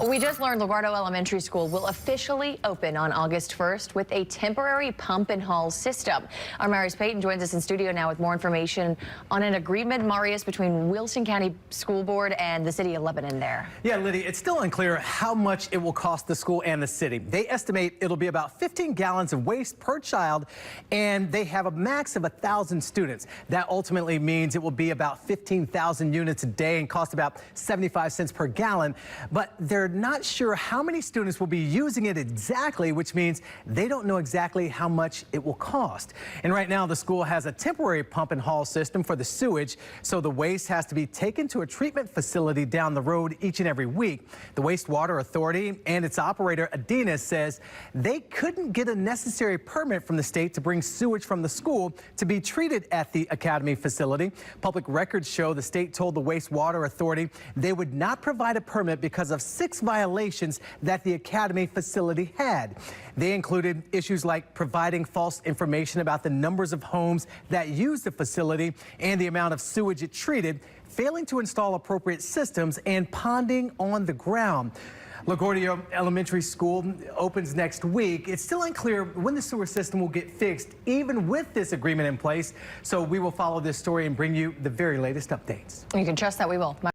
We just learned LaGuardo Elementary School will officially open on August 1st with a temporary pump and haul system. Our Marius Payton joins us in studio now with more information on an agreement, Marius, between Wilson County School Board and the city of Lebanon there. Yeah, Liddy, it's still unclear how much it will cost the school and the city. They estimate it'll be about 15 gallons of waste per child, and they have a max of 1,000 students. That ultimately means it will be about 15,000 units a day and cost about 75 cents per gallon. But they're not sure how many students will be using it exactly, which means they don't know exactly how much it will cost. And right now, the school has a temporary pump and haul system for the sewage, so the waste has to be taken to a treatment facility down the road each and every week. The Wastewater Authority and its operator, Adina, says they couldn't get a necessary permit from the state to bring sewage from the school to be treated at the academy facility. Public records show the state told the Wastewater Authority they would not provide a permit because of 6 violations that the academy facility had. They included issues like providing false information about the numbers of homes that use the facility and the amount of sewage it treated, failing to install appropriate systems, and ponding on the ground. LaGuardo Elementary School opens next week. It's still unclear when the sewer system will get fixed, even with this agreement in place. So we will follow this story and bring you the very latest updates. You can trust that we will.